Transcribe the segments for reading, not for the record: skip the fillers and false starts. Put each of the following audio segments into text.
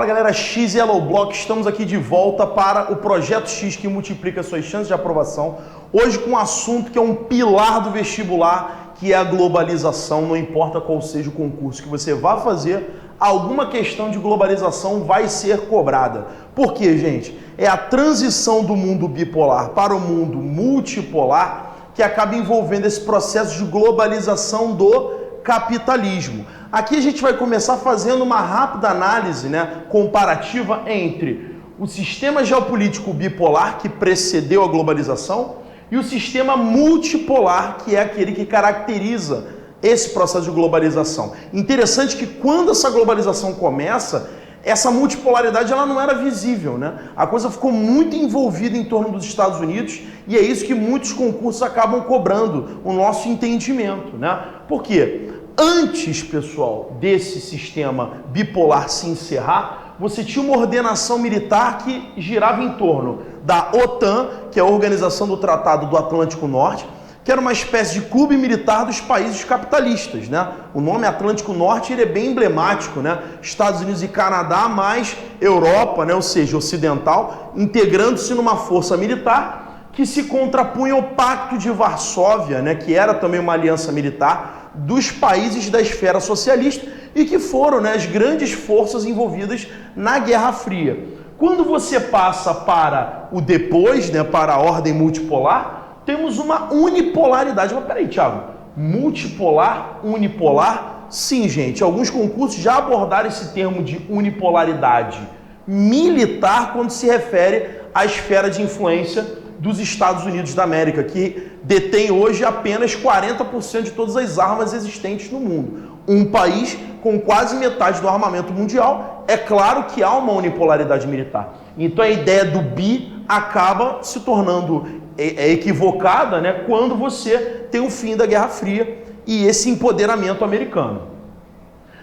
galera, X e Yellow Block, estamos aqui de volta para o Projeto X que multiplica suas chances de aprovação. Hoje com um assunto que é um pilar do vestibular, que é a globalização. Não importa qual seja o concurso que você vá fazer, alguma questão de globalização vai ser cobrada. Por quê, gente? É a transição do mundo bipolar para o mundo multipolar que acaba envolvendo esse processo de globalização do capitalismo. Aqui a gente vai começar fazendo uma rápida análise, comparativa entre o sistema geopolítico bipolar que precedeu a globalização e o sistema multipolar, que é aquele que caracteriza esse processo de globalização. Interessante que quando essa globalização começa, essa multipolaridade ela não era visível, A coisa ficou muito envolvida em torno dos Estados Unidos e é isso que muitos concursos acabam cobrando, o nosso entendimento, Por quê? Antes, pessoal, desse sistema bipolar se encerrar, você tinha uma ordenação militar que girava em torno da OTAN, que é a Organização do Tratado do Atlântico Norte, que era uma espécie de clube militar dos países capitalistas, O nome Atlântico Norte ele é bem emblemático, Estados Unidos e Canadá, mais Europa, ou seja, ocidental, integrando-se numa força militar que se contrapunha ao Pacto de Varsóvia, que era também uma aliança militar dos países da esfera socialista e que foram as grandes forças envolvidas na Guerra Fria. Quando você passa para o depois, para a ordem multipolar, temos uma unipolaridade. Mas peraí, Thiago, multipolar, unipolar? Sim, gente, alguns concursos já abordaram esse termo de unipolaridade militar quando se refere à esfera de influência dos Estados Unidos da América, que detém hoje apenas 40% de todas as armas existentes no mundo. Um país com quase metade do armamento mundial, é claro que há uma unipolaridade militar. Então a ideia do bi acaba se tornando equivocada, quando você tem o fim da Guerra Fria e esse empoderamento americano.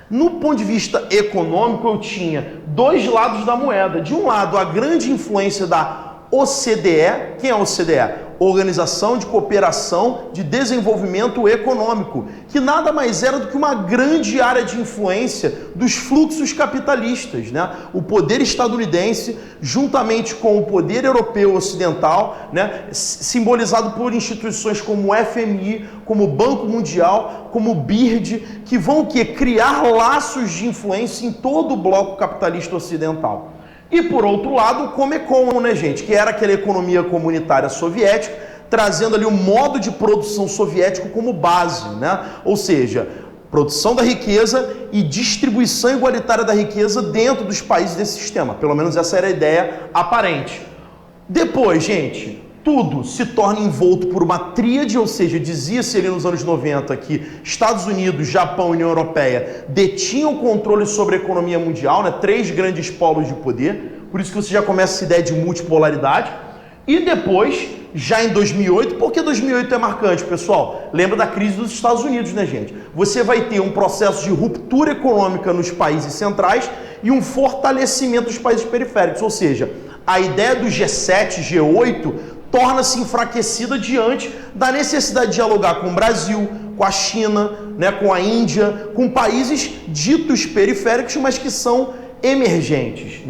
No ponto de vista econômico, eu tinha dois lados da moeda. De um lado, a grande influência da OCDE. Quem é a OCDE? Organização de Cooperação de Desenvolvimento Econômico, que nada mais era do que uma grande área de influência dos fluxos capitalistas, O poder estadunidense, juntamente com o poder europeu ocidental, simbolizado por instituições como o FMI, como o Banco Mundial, como o BIRD, que vão criar laços de influência em todo o bloco capitalista ocidental. E por outro lado, o Comecon, gente, que era aquela economia comunitária soviética, trazendo ali o modo de produção soviético como base, Ou seja, produção da riqueza e distribuição igualitária da riqueza dentro dos países desse sistema. Pelo menos essa era a ideia aparente. Depois, gente, tudo se torna envolto por uma tríade, ou seja, dizia-se ali nos anos 90 que Estados Unidos, Japão e União Europeia detinham controle sobre a economia mundial, três grandes polos de poder, por isso que você já começa essa ideia de multipolaridade. E depois, já em 2008, por que 2008 é marcante, pessoal? Lembra da crise dos Estados Unidos, gente? Você vai ter um processo de ruptura econômica nos países centrais e um fortalecimento dos países periféricos, ou seja, a ideia do G7, G8, torna-se enfraquecida diante da necessidade de dialogar com o Brasil, com a China, com a Índia, com países ditos periféricos, mas que são emergentes,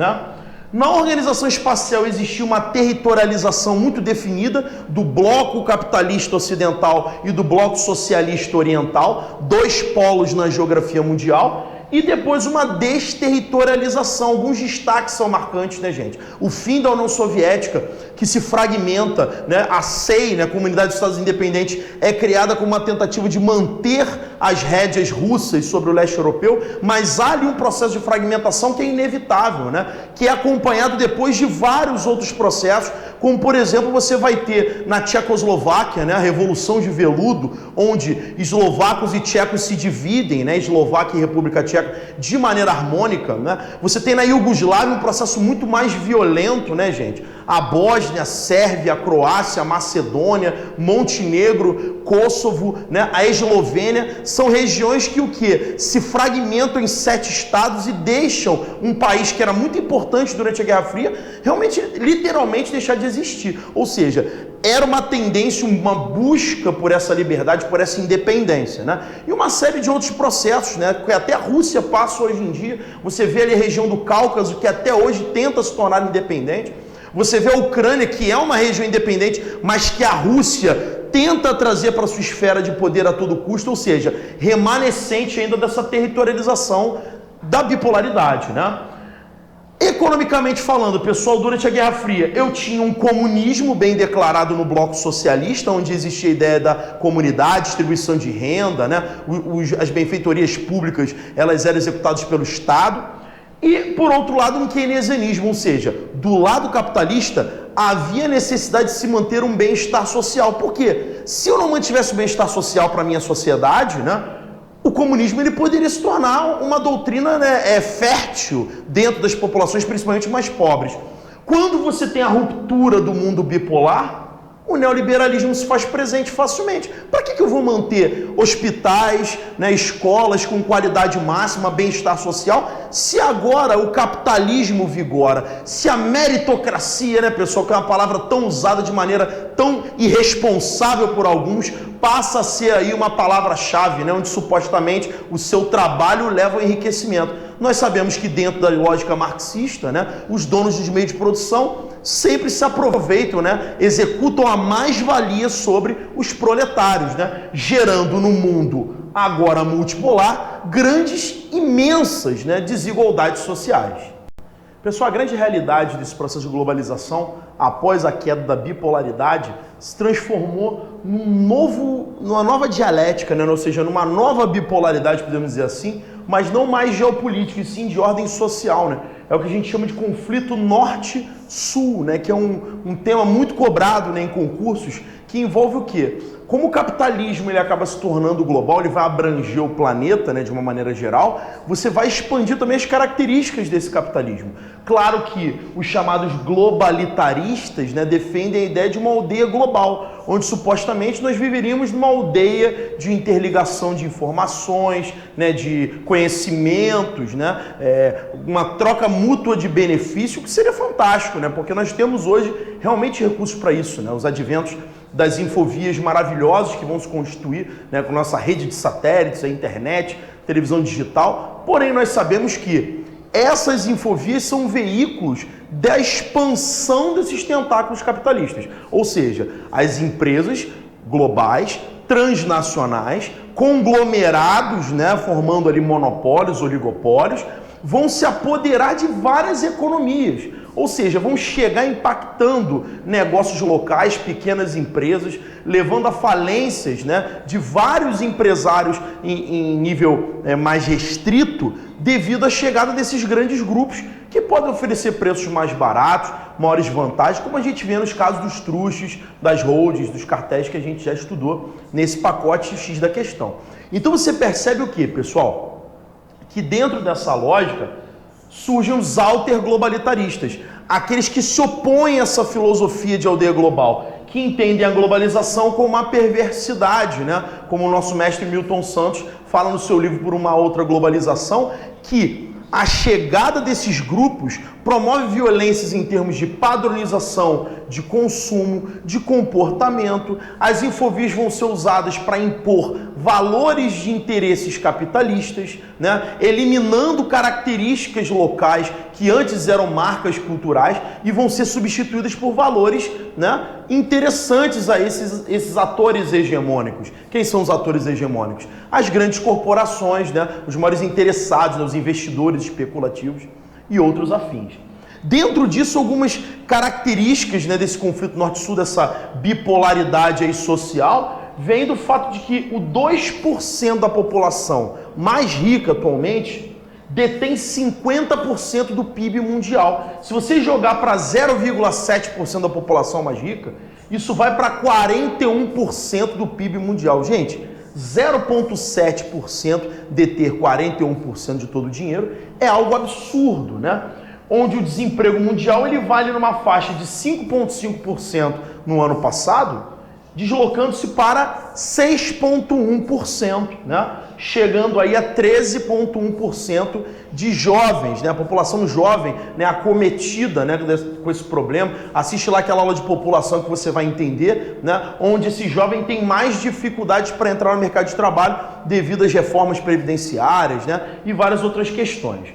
Na organização espacial existia uma territorialização muito definida do bloco capitalista ocidental e do bloco socialista oriental, dois polos na geografia mundial. E depois uma desterritorialização. Alguns destaques são marcantes, gente? O fim da União Soviética, que se fragmenta, A CEI, a Comunidade dos Estados Independentes, é criada como uma tentativa de manter as rédeas russas sobre o leste europeu, mas há ali um processo de fragmentação que é inevitável, Que é acompanhado depois de vários outros processos, como, por exemplo, você vai ter na Tchecoslováquia, a Revolução de Veludo, onde eslovacos e tchecos se dividem, Eslováquia e República Tcheca, de maneira harmônica, Você tem na Iugoslávia um processo muito mais violento, gente? A Bósnia, Sérvia, Croácia, Macedônia, Montenegro, Kosovo, a Eslovênia, são regiões que se fragmentam em 7 estados e deixam um país que era muito importante durante a Guerra Fria, realmente, literalmente deixar de existir. Ou seja, era uma tendência, uma busca por essa liberdade, por essa independência, né? E uma série de outros processos, né? Que até a Rússia passa hoje em dia. Você vê ali a região do Cáucaso, que até hoje tenta se tornar independente. Você vê a Ucrânia, que é uma região independente, mas que a Rússia tenta trazer para sua esfera de poder a todo custo, ou seja, remanescente ainda dessa territorialização da bipolaridade, né? Economicamente falando, pessoal, durante a Guerra Fria, eu tinha um comunismo bem declarado no bloco socialista, onde existia a ideia da comunidade, distribuição de renda, né? As benfeitorias públicas, elas eram executadas pelo Estado. E, por outro lado, um keynesianismo, ou seja, do lado capitalista, havia necessidade de se manter um bem-estar social. Por quê? Se eu não mantivesse o bem-estar social para a minha sociedade, né? O comunismo ele poderia se tornar uma doutrina, né, fértil dentro das populações, principalmente mais pobres. Quando você tem a ruptura do mundo bipolar, o neoliberalismo se faz presente facilmente. Para que eu vou manter hospitais, né, escolas com qualidade máxima, bem-estar social, se agora o capitalismo vigora, se a meritocracia, né, pessoal, que é uma palavra tão usada de maneira tão irresponsável por alguns, passa a ser aí uma palavra-chave, né, onde supostamente o seu trabalho leva ao enriquecimento. Nós sabemos que dentro da lógica marxista, né, os donos dos meios de produção sempre se aproveitam, né, executam a mais-valia sobre os proletários, né, gerando no mundo agora multipolar grandes, imensas, né, desigualdades sociais. Pessoal, a grande realidade desse processo de globalização, após a queda da bipolaridade, se transformou numa nova dialética, né? Ou seja, numa nova bipolaridade, podemos dizer assim, mas não mais geopolítica, e sim de ordem social, né? É o que a gente chama de conflito norte-sul, né? Que é um tema muito cobrado, né, em concursos, que envolve o quê? Como o capitalismo ele acaba se tornando global, ele vai abranger o planeta, né, de uma maneira geral, você vai expandir também as características desse capitalismo. Claro que os chamados globalitaristas, né, defendem a ideia de uma aldeia global, onde supostamente nós viveríamos numa aldeia de interligação de informações, né, de conhecimentos, né, uma troca mútua de benefício, que seria fantástico, né, porque nós temos hoje realmente recursos para isso, né, os adventos das infovias maravilhosas que vão se constituir, né, com nossa rede de satélites, a internet, televisão digital. Porém, nós sabemos que essas infovias são veículos da expansão desses tentáculos capitalistas. Ou seja, as empresas globais, transnacionais, conglomerados, né, formando ali monopólios, oligopólios, vão se apoderar de várias economias. Ou seja, vão chegar impactando negócios locais, pequenas empresas, levando a falências, né, de vários empresários em nível mais restrito, devido à chegada desses grandes grupos que podem oferecer preços mais baratos, maiores vantagens, como a gente vê nos casos dos trustes, das holdings, dos cartéis que a gente já estudou nesse pacote X da questão. Então você percebe o que, pessoal? Que dentro dessa lógica surgem os alterglobalitaristas, aqueles que se opõem a essa filosofia de aldeia global, que entendem a globalização como uma perversidade, né? Como o nosso mestre Milton Santos fala no seu livro Por uma Outra Globalização, que a chegada desses grupos promove violências em termos de padronização, de consumo, de comportamento. As infovias vão ser usadas para impor valores de interesses capitalistas, né? Eliminando características locais que antes eram marcas culturais e vão ser substituídas por valores, né, interessantes a esses atores hegemônicos. Quem são os atores hegemônicos? As grandes corporações, né, os maiores interessados, né, os investidores especulativos e outros afins. Dentro disso, algumas características, né, desse conflito norte-sul, dessa bipolaridade aí social, vem do fato de que o 2% da população mais rica atualmente detém 50% do PIB mundial. Se você jogar para 0,7% da população mais rica, isso vai para 41% do PIB mundial. Gente, 0,7% deter 41% de todo o dinheiro é algo absurdo, né? Onde o desemprego mundial ele vale numa faixa de 5,5% no ano passado, deslocando-se para 6,1%, né? Chegando aí a 13,1% de jovens, né? A população jovem, né, acometida, né, com esse problema. Assiste lá aquela aula de população que você vai entender, né, onde esse jovem tem mais dificuldades para entrar no mercado de trabalho devido às reformas previdenciárias, né, e várias outras questões.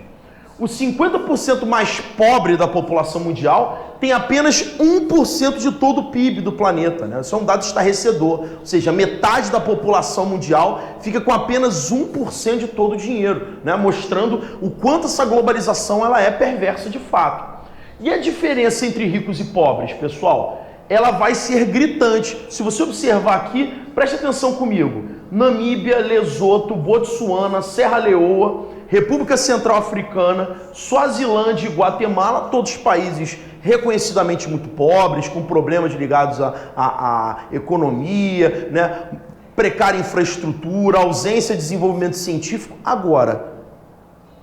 Os 50% mais pobre da população mundial tem apenas 1% de todo o PIB do planeta, né? Isso é um dado estarrecedor. Ou seja, metade da população mundial fica com apenas 1% de todo o dinheiro, né? Mostrando o quanto essa globalização ela é perversa de fato. E a diferença entre ricos e pobres, pessoal, ela vai ser gritante. Se você observar aqui, preste atenção comigo. Namíbia, Lesoto, Botsuana, Serra Leoa, República Central Africana, Suazilândia e Guatemala, todos países reconhecidamente muito pobres, com problemas ligados à economia, né? Precária infraestrutura, ausência de desenvolvimento científico. Agora,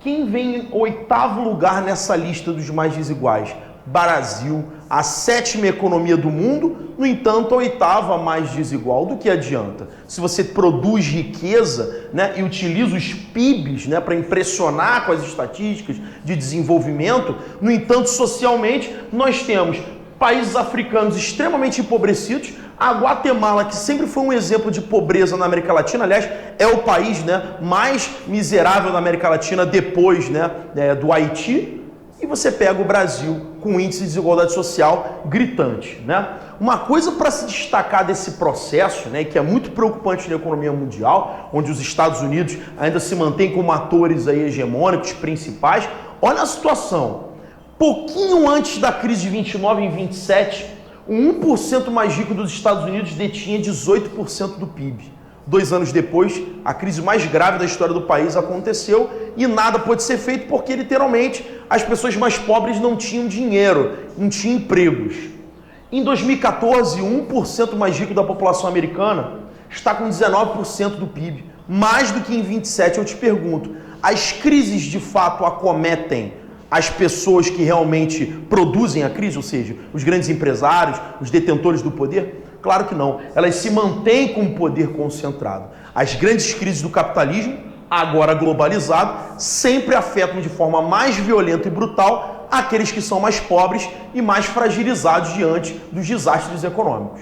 quem vem em 8º lugar nessa lista dos mais desiguais? Brasil, a 7ª economia do mundo, no entanto, a 8ª mais desigual. Do que adianta? Se você produz riqueza, né, e utiliza os PIBs, né, para impressionar com as estatísticas de desenvolvimento, no entanto, socialmente, nós temos países africanos extremamente empobrecidos, a Guatemala, que sempre foi um exemplo de pobreza na América Latina, aliás, é o país, né, mais miserável da América Latina depois, né, do Haiti. E você pega o Brasil com um índice de desigualdade social gritante, né? Uma coisa para se destacar desse processo, né, que é muito preocupante na economia mundial, onde os Estados Unidos ainda se mantêm como atores aí hegemônicos principais. Olha a situação. Pouquinho antes da crise de 29 e 27, o 1% mais rico dos Estados Unidos detinha 18% do PIB. 2 anos depois, a crise mais grave da história do país aconteceu e nada pôde ser feito porque, literalmente, as pessoas mais pobres não tinham dinheiro, não tinham empregos. Em 2014, 1% mais rico da população americana está com 19% do PIB, mais do que em 27. Eu te pergunto, as crises de fato acometem as pessoas que realmente produzem a crise, ou seja, os grandes empresários, os detentores do poder? Claro que não. Elas se mantêm com o poder concentrado. As grandes crises do capitalismo, agora globalizado, sempre afetam de forma mais violenta e brutal aqueles que são mais pobres e mais fragilizados diante dos desastres econômicos.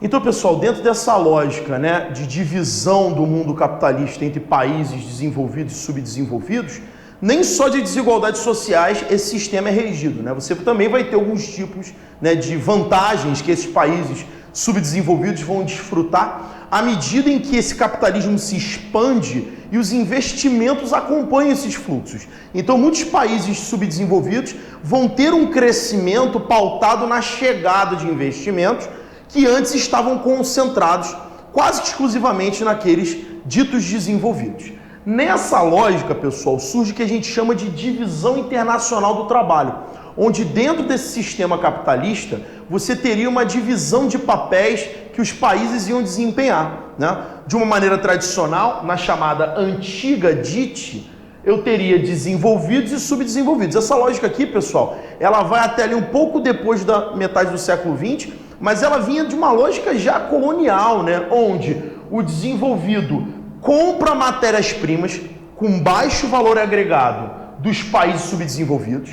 Então, pessoal, dentro dessa lógica, né, de divisão do mundo capitalista entre países desenvolvidos e subdesenvolvidos, nem só de desigualdades sociais esse sistema é regido, né? Você também vai ter alguns tipos, né, de vantagens que esses países subdesenvolvidos vão desfrutar à medida em que esse capitalismo se expande e os investimentos acompanham esses fluxos. Então, muitos países subdesenvolvidos vão ter um crescimento pautado na chegada de investimentos que antes estavam concentrados quase exclusivamente naqueles ditos desenvolvidos. Nessa lógica, pessoal, surge o que a gente chama de divisão internacional do trabalho, onde dentro desse sistema capitalista você teria uma divisão de papéis que os países iam desempenhar, né? De uma maneira tradicional, na chamada antiga DIT, eu teria desenvolvidos e subdesenvolvidos. Essa lógica aqui, pessoal, ela vai até ali um pouco depois da metade do século XX, mas ela vinha de uma lógica já colonial, né? Onde o desenvolvido compra matérias-primas com baixo valor agregado dos países subdesenvolvidos,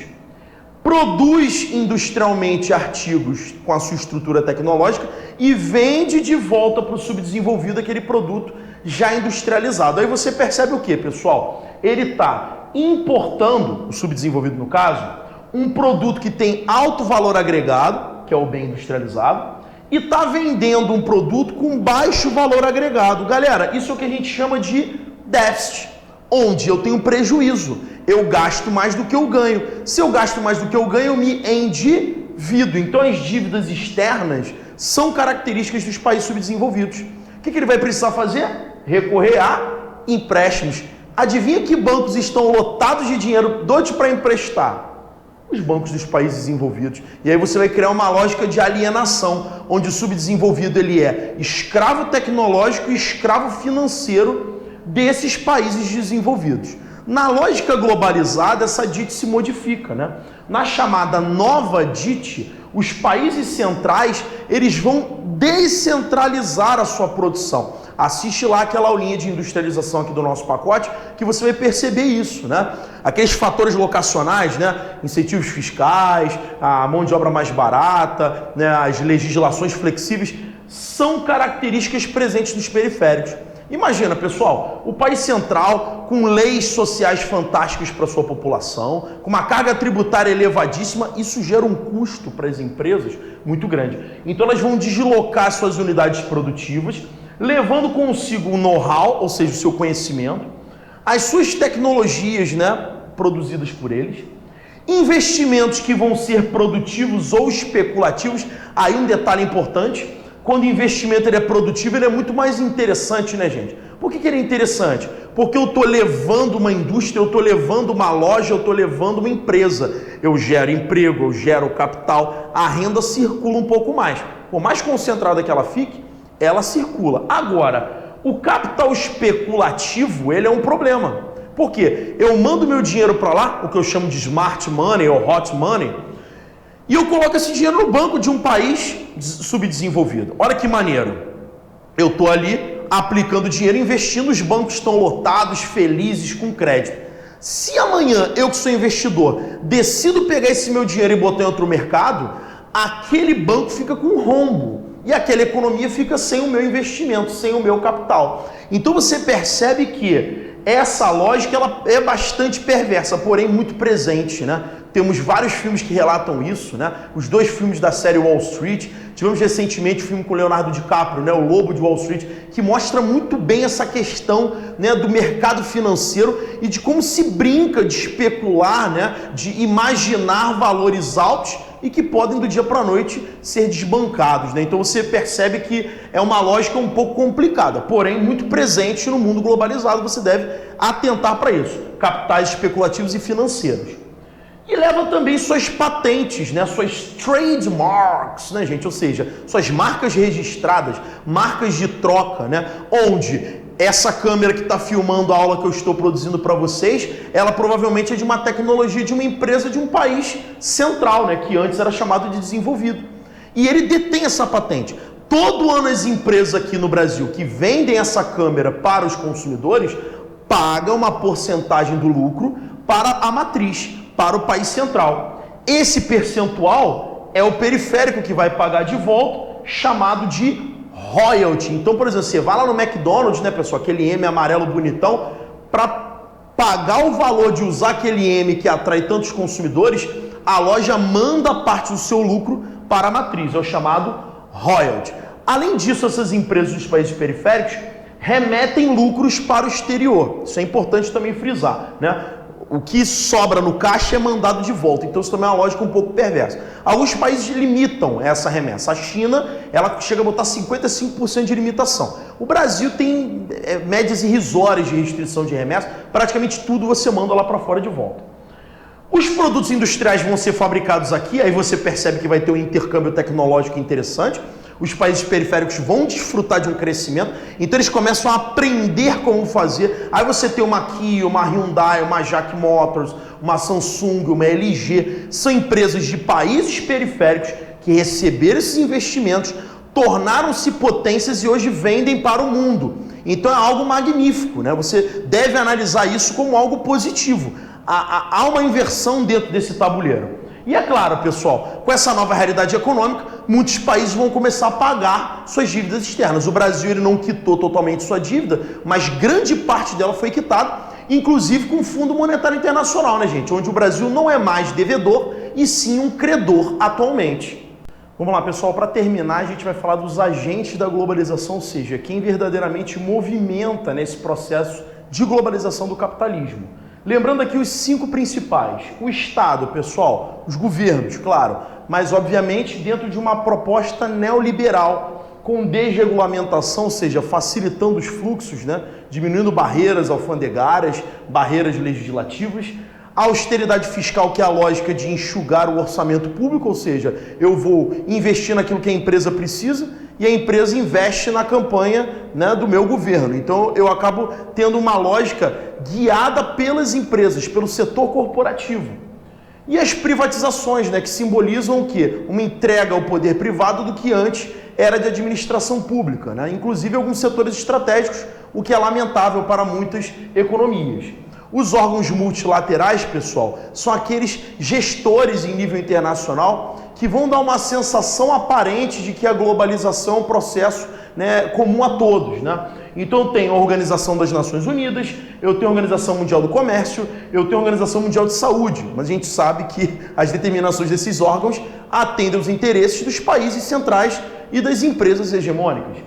produz industrialmente artigos com a sua estrutura tecnológica e vende de volta para o subdesenvolvido aquele produto já industrializado. Aí você percebe o que, pessoal? Ele está importando, o subdesenvolvido no caso, um produto que tem alto valor agregado, que é o bem industrializado, e está vendendo um produto com baixo valor agregado. Galera, isso é o que a gente chama de déficit, onde eu tenho prejuízo. Eu gasto mais do que eu ganho. Se eu gasto mais do que eu ganho, eu me endivido. Então, as dívidas externas são características dos países subdesenvolvidos. O que ele vai precisar fazer? Recorrer a empréstimos. Adivinha que bancos estão lotados de dinheiro doidos para emprestar? Os bancos dos países desenvolvidos. E aí você vai criar uma lógica de alienação, onde o subdesenvolvido ele é escravo tecnológico e escravo financeiro desses países desenvolvidos. Na lógica globalizada, essa DIT se modifica, né? Na chamada nova DIT, Os países centrais, eles vão descentralizar a sua produção. Assiste lá aquela aulinha de industrialização aqui do nosso pacote, que você vai perceber isso, né? Aqueles fatores locacionais, né? Incentivos fiscais, a mão de obra mais barata, né? As legislações flexíveis, são características presentes nos periféricos. Imagina, pessoal, o país central com leis sociais fantásticas para sua população, com uma carga tributária elevadíssima, isso gera um custo para as empresas muito grande. Então elas vão deslocar suas unidades produtivas, levando consigo o know-how, ou seja, o seu conhecimento, as suas tecnologias, né, produzidas por eles, investimentos que vão ser produtivos ou especulativos. Aí um detalhe importante: quando o investimento ele é produtivo, ele é muito mais interessante, né, gente? Por que ele é interessante? Porque eu estou levando uma indústria, eu estou levando uma loja, eu estou levando uma empresa. Eu gero emprego, eu gero capital, a renda circula um pouco mais. Por mais concentrada que ela fique, ela circula. Agora, o capital especulativo, ele é um problema. Por quê? Eu mando meu dinheiro para lá, o que eu chamo de smart money ou hot money, e eu coloco esse dinheiro no banco de um país subdesenvolvido. Olha que maneiro. Eu estou ali aplicando dinheiro, investindo, os bancos estão lotados, felizes, com crédito. Se amanhã eu que sou investidor decido pegar esse meu dinheiro e botar em outro mercado, aquele banco fica com rombo. E aquela economia fica sem o meu investimento, sem o meu capital. Então você percebe que essa lógica ela é bastante perversa, porém muito presente, né? Temos vários filmes que relatam isso, né? Os 2 filmes da série Wall Street. Tivemos recentemente o filme com Leonardo DiCaprio, né? O Lobo de Wall Street, que mostra muito bem essa questão, né, do mercado financeiro e de como se brinca de especular, né, de imaginar valores altos e que podem do dia para a noite ser desbancados, né? Então você percebe que é uma lógica um pouco complicada, porém muito presente no mundo globalizado. Você deve atentar para isso: capitais especulativos e financeiros. E leva também suas patentes, né? Suas trademarks, né, gente? Ou seja, suas marcas registradas, marcas de troca, né? Onde essa câmera que está filmando a aula que eu estou produzindo para vocês, ela provavelmente é de uma tecnologia de uma empresa de um país central, né? Que antes era chamado de desenvolvido. E ele detém essa patente. Todo ano as empresas aqui no Brasil que vendem essa câmera para os consumidores pagam uma porcentagem do lucro para a matriz, para o país central. Esse percentual é o periférico que vai pagar de volta, chamado de royalty. Então, por exemplo, você vai lá no McDonald's, né, pessoal, aquele M amarelo bonitão, para pagar o valor de usar aquele M que atrai tantos consumidores, a loja manda parte do seu lucro para a matriz, é o chamado royalty. Além disso, essas empresas dos países periféricos remetem lucros para o exterior. Isso é importante também frisar, né? O que sobra no caixa é mandado de volta. Então isso também é uma lógica um pouco perversa. Alguns países limitam essa remessa. A China, ela chega a botar 55% de limitação. O Brasil tem médias irrisórias de restrição de remessa. Praticamente tudo você manda lá para fora de volta. Os produtos industriais vão ser fabricados aqui, aí você percebe que vai ter um intercâmbio tecnológico interessante. Os países periféricos vão desfrutar de um crescimento, então eles começam a aprender como fazer. Aí você tem uma Kia, uma Hyundai, uma Jack Motors, uma Samsung, uma LG. São empresas de países periféricos que receberam esses investimentos, tornaram-se potências e hoje vendem para o mundo. Então é algo magnífico, né? Você deve analisar isso como algo positivo. Há uma inversão dentro desse tabuleiro. E é claro, pessoal, com essa nova realidade econômica, muitos países vão começar a pagar suas dívidas externas. O Brasil ele não quitou totalmente sua dívida, mas grande parte dela foi quitada, inclusive com o Fundo Monetário Internacional, né, gente? Onde o Brasil não é mais devedor e sim um credor atualmente. Vamos lá, pessoal, para terminar a gente vai falar dos agentes da globalização, ou seja, quem verdadeiramente movimenta nesse processo de globalização do capitalismo. Lembrando aqui os 5 principais: o Estado, pessoal, os governos, claro, mas obviamente dentro de uma proposta neoliberal, com desregulamentação, ou seja, facilitando os fluxos, né? Diminuindo barreiras alfandegárias, barreiras legislativas, a austeridade fiscal, que é a lógica de enxugar o orçamento público, ou seja, eu vou investir naquilo que a empresa precisa, e a empresa investe na campanha, né, do meu governo. Então eu acabo tendo uma lógica guiada pelas empresas, pelo setor corporativo. E as privatizações, né, que simbolizam o quê? Uma entrega ao poder privado do que antes era de administração pública, né? Inclusive alguns setores estratégicos, o que é lamentável para muitas economias. Os órgãos multilaterais, pessoal, são aqueles gestores em nível internacional que vão dar uma sensação aparente de que a globalização é um processo, né, comum a todos, né? Então eu tenho a Organização das Nações Unidas, eu tenho a Organização Mundial do Comércio, eu tenho a Organização Mundial de Saúde, mas a gente sabe que as determinações desses órgãos atendem aos interesses dos países centrais e das empresas hegemônicas.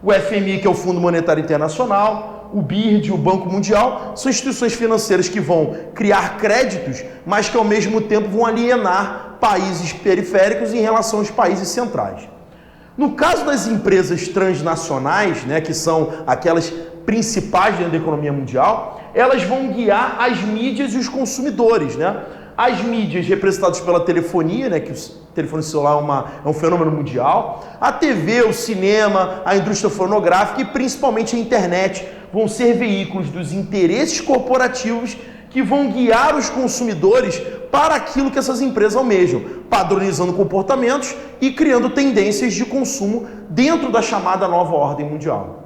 O FMI, que é o Fundo Monetário Internacional, o BIRD, o Banco Mundial, são instituições financeiras que vão criar créditos, mas que ao mesmo tempo vão alienar países periféricos em relação aos países centrais. No caso das empresas transnacionais, né, que são aquelas principais dentro da economia mundial, elas vão guiar as mídias e os consumidores, né? As mídias representadas pela telefonia, né, que o telefone celular é um fenômeno mundial, a TV, o cinema, a indústria fonográfica e principalmente a internet vão ser veículos dos interesses corporativos que vão guiar os consumidores para aquilo que essas empresas almejam, padronizando comportamentos e criando tendências de consumo dentro da chamada nova ordem mundial.